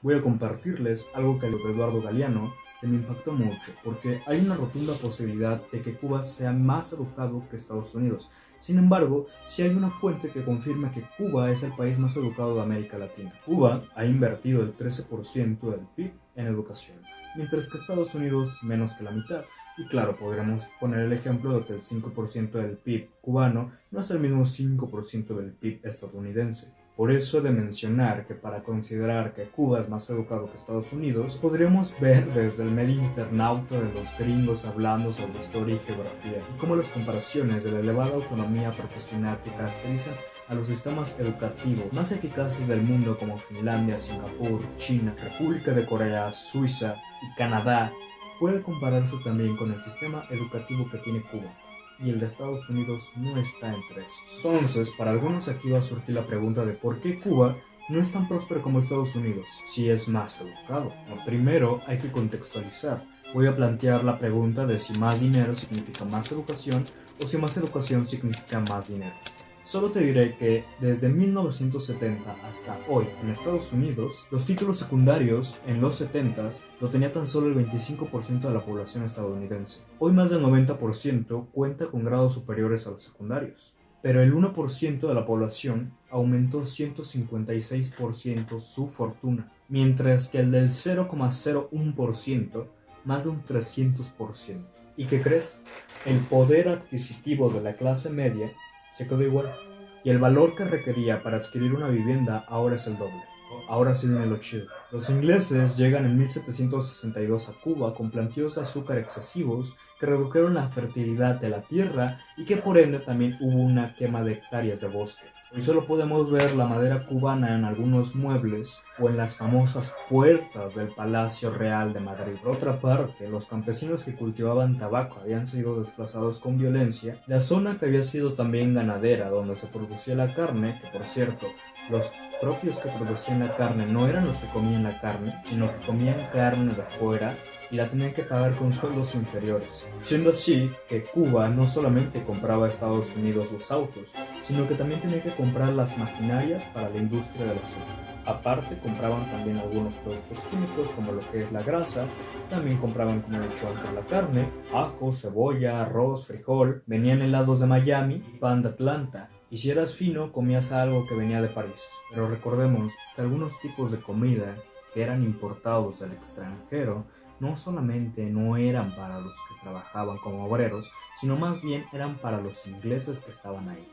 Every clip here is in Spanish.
voy a compartirles algo que leyó Eduardo Galeano que me impactó mucho, porque hay una rotunda posibilidad de que Cuba sea más educado que Estados Unidos. Sin embargo, sí hay una fuente que confirma que Cuba es el país más educado de América Latina. Cuba ha invertido el 13% del PIB en educación, mientras que Estados Unidos menos que la mitad. Y claro, podremos poner el ejemplo de que el 5% del PIB cubano no es el mismo 5% del PIB estadounidense. Por eso he de mencionar que para considerar que Cuba es más educado que Estados Unidos, podríamos ver desde el medio internauta de los gringos hablando sobre historia y geografía, y cómo las comparaciones de la elevada autonomía profesional que caracterizan a los sistemas educativos más eficaces del mundo como Finlandia, Singapur, China, República de Corea, Suiza y Canadá puede compararse también con el sistema educativo que tiene Cuba, y el de Estados Unidos no está entre esos. Entonces, para algunos aquí va a surgir la pregunta de por qué Cuba no es tan próspero como Estados Unidos, si es más educado. Bueno, primero hay que contextualizar. Voy a plantear la pregunta de si más dinero significa más educación o si más educación significa más dinero. Solo te diré que desde 1970 hasta hoy en Estados Unidos, los títulos secundarios en los 70s lo tenía tan solo el 25% de la población estadounidense. Hoy más del 90% cuenta con grados superiores a los secundarios. Pero el 1% de la población aumentó 156% su fortuna, mientras que el del 0,01% más de un 300%. ¿Y qué crees? El poder adquisitivo de la clase media se quedó igual, y el valor que requería para adquirir una vivienda ahora es el doble. Ahora sí viene lo chido. Los ingleses llegan en 1762 a Cuba con plantíos de azúcar excesivos que redujeron la fertilidad de la tierra y que por ende también hubo una quema de hectáreas de bosque. Hoy solo podemos ver la madera cubana en algunos muebles o en las famosas puertas del Palacio Real de Madrid. Por otra parte, los campesinos que cultivaban tabaco habían sido desplazados con violencia. La zona que había sido también ganadera, donde se producía la carne, que por cierto, los propios que producían la carne no eran los que comían la carne, sino que comían carne de afuera y la tenían que pagar con sueldos inferiores. Siendo así que Cuba no solamente compraba a Estados Unidos los autos, sino que también tenía que comprar las maquinarias para la industria del azúcar. Aparte, compraban también algunos productos químicos como lo que es la grasa, también compraban, como he dicho antes, la carne, ajo, cebolla, arroz, frijol, venían helados de Miami y pan de Atlanta. Y si eras fino, comías algo que venía de París. Pero recordemos que algunos tipos de comida que eran importados del extranjero no solamente no eran para los que trabajaban como obreros, sino más bien eran para los ingleses que estaban ahí.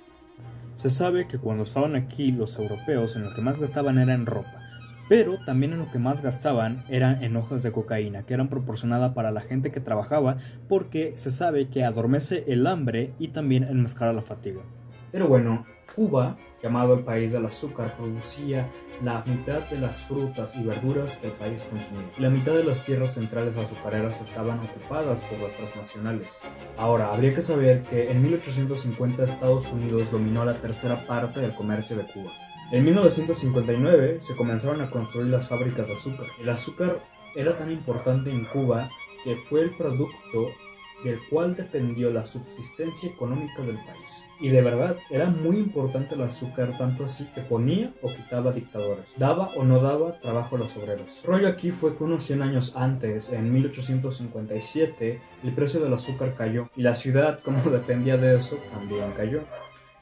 Se sabe que cuando estaban aquí los europeos en lo que más gastaban era en ropa, pero también en lo que más gastaban era en hojas de cocaína, que eran proporcionadas para la gente que trabajaba porque se sabe que adormece el hambre y también enmascara la fatiga. Pero bueno, Cuba, llamado el país del azúcar, producía la mitad de las frutas y verduras que el país consumía. Y la mitad de las tierras centrales azucareras estaban ocupadas por las transnacionales. Ahora, habría que saber que en 1850 Estados Unidos dominó la tercera parte del comercio de Cuba. En 1959 se comenzaron a construir las fábricas de azúcar. El azúcar era tan importante en Cuba que fue el producto del cual dependió la subsistencia económica del país. Y de verdad, era muy importante el azúcar, tanto así que ponía o quitaba dictadores, daba o no daba trabajo a los obreros. Rollo aquí fue que unos 100 años antes, en 1857, el precio del azúcar cayó, y la ciudad, como dependía de eso, también cayó.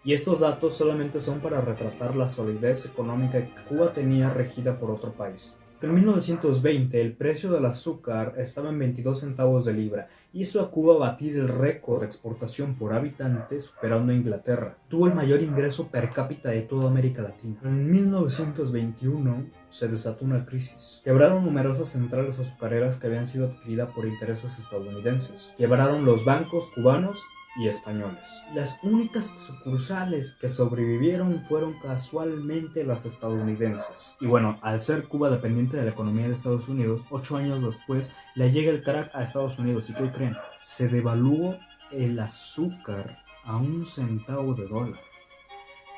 Y estos datos solamente son para retratar la solidez económica que Cuba tenía regida por otro país. En 1920 el precio del azúcar estaba en 22 centavos de libra, hizo a Cuba batir el récord de exportación por habitante superando a Inglaterra. Tuvo el mayor ingreso per cápita de toda América Latina. En 1921 se desató una crisis. Quebraron numerosas centrales azucareras que habían sido adquiridas por intereses estadounidenses. Quebraron los bancos cubanos y españoles. Las únicas sucursales que sobrevivieron fueron casualmente las estadounidenses. Y bueno, al ser Cuba dependiente de la economía de Estados Unidos, 8 años después le llega el crack a Estados Unidos. ¿Y qué creen? Se devaluó el azúcar a un centavo de dólar.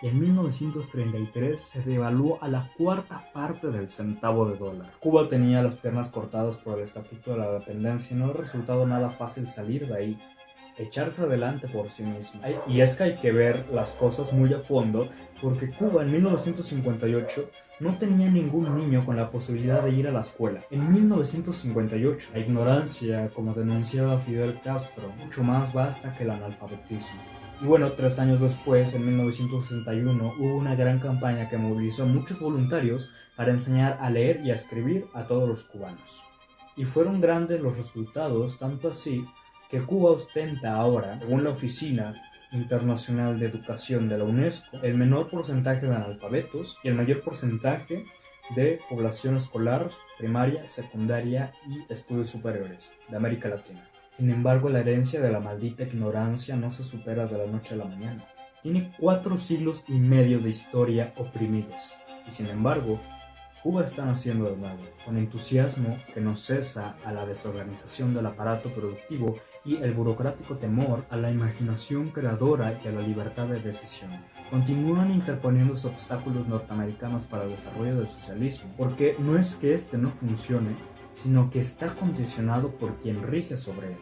Y en 1933 se devaluó a la cuarta parte del centavo de dólar. Cuba tenía las piernas cortadas por el estatuto de la dependencia y no ha resultado nada fácil salir de ahí. echarse adelante por sí mismo. Y es que hay que ver las cosas muy a fondo, porque Cuba en 1958 no tenía ningún niño con la posibilidad de ir a la escuela. En 1958, la ignorancia, como denunciaba Fidel Castro, mucho más vasta que el analfabetismo. Y bueno, 3 años después, en 1961, hubo una gran campaña que movilizó a muchos voluntarios para enseñar a leer y a escribir a todos los cubanos. Y fueron grandes los resultados, tanto así que Cuba ostenta ahora, según la Oficina Internacional de Educación de la UNESCO, el menor porcentaje de analfabetos y el mayor porcentaje de población escolar, primaria, secundaria y estudios superiores de América Latina. Sin embargo, la herencia de la maldita ignorancia no se supera de la noche a la mañana. Tiene 4 siglos y medio de historia oprimidos. Y sin embargo, Cuba está naciendo de nuevo, con entusiasmo que no cesa a la desorganización del aparato productivo y el burocrático temor a la imaginación creadora y a la libertad de decisión. Continúan interponiéndose obstáculos norteamericanos para el desarrollo del socialismo, porque no es que este no funcione, sino que está condicionado por quien rige sobre él.